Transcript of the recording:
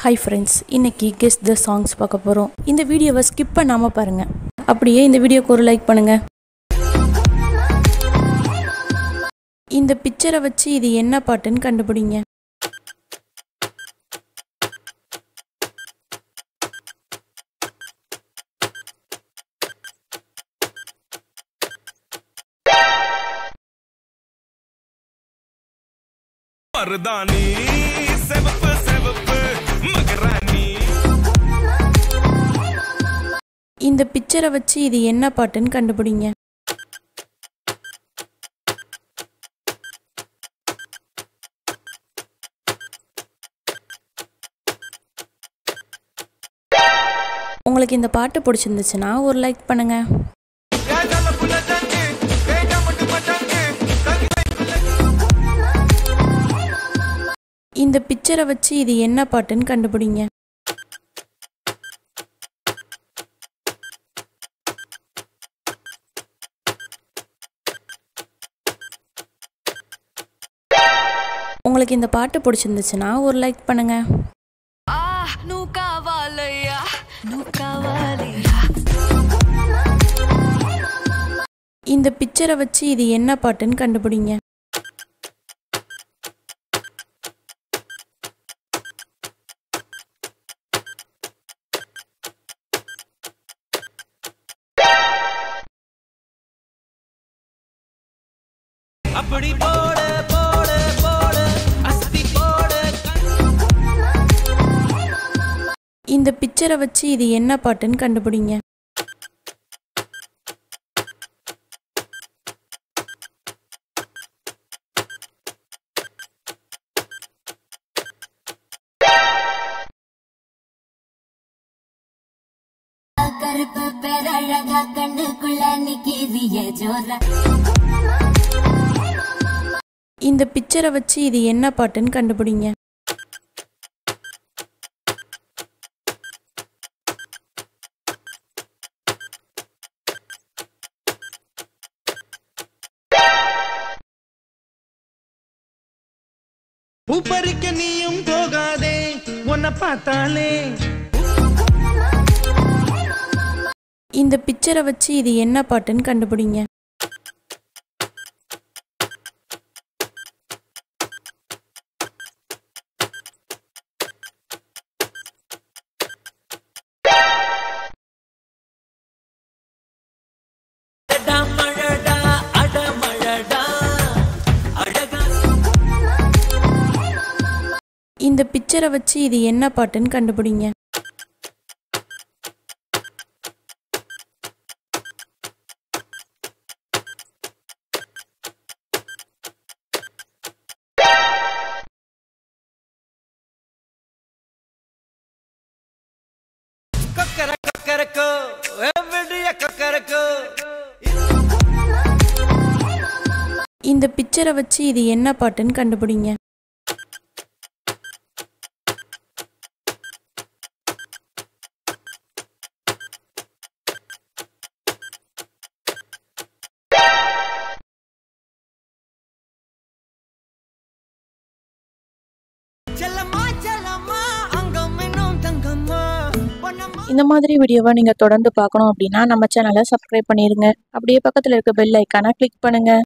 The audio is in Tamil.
Hi friends, இன்னைக்கு guess the songs பார்க்க போறோம். இந்த வீடியோவை skip பண்ணாம பாருங்க. அப்படியே இந்த வீடியோக்கு ஒரு லைக் பண்ணுங்க. இந்த பிக்சரை வச்சு இது என்ன பாட்டுன்னு கண்டுபிடிங்க. மருதானி செவப்பு செவப்பு மகராணி. இந்த பிக்சரை வச்சு இது என்ன பாட்டுன்னு கண்டுபிடிங்க. உங்களுக்கு இந்த பாட்டு பிடிச்சிருந்துச்சுன்னா ஒரு லைக் பண்ணுங்க. இந்த பிக்சரை வச்சு இது என்ன பாட்டுன்னு கண்டுபிடிங்க. உங்களுக்கு இந்த பாட்டு பிடிச்சிருந்துச்சுன்னா ஒரு லைக் பண்ணுங்க. இந்த பிக்சரை வச்சு இது என்ன பாட்டுன்னு கண்டுபிடிங்க. அப்படி போட போட போட அஸ்தி போட. இந்த பிக்சரை வச்சு இது என்ன பாட்டுன்னு கண்டுபிடிங்க. கருப்பு பேரழகா கண்ணுக்குள்ள நிக்கிறிய ஜோரா. இந்த பிக்சரை வச்சு இது என்ன பாட்டுன்னு கண்டுபிடிங்க. பூப்பறிக்க நீயும் போகாதே உன்னை பார்த்தாலே. இந்த பிக்சரை வச்சு இது என்ன பாட்டுன்னு கண்டுபிடிங்க. இந்த பிக்சரை வச்சு இது என்ன பாட்டுன்னு கண்டுபிடிங்க. இந்த பிக்சரை வச்சு இது என்ன பாட்டுன்னு கண்டுபிடிங்க. இந்த மாதிரி வீடியோவை நீங்க தொடர்ந்து பார்க்கணும் அப்படின்னா நம்ம சேனலை சப்ஸ்கிரைப் பண்ணிருங்க. அப்படியே பக்கத்துல இருக்க பெல் ஐக்கானை கிளிக் பண்ணுங்க.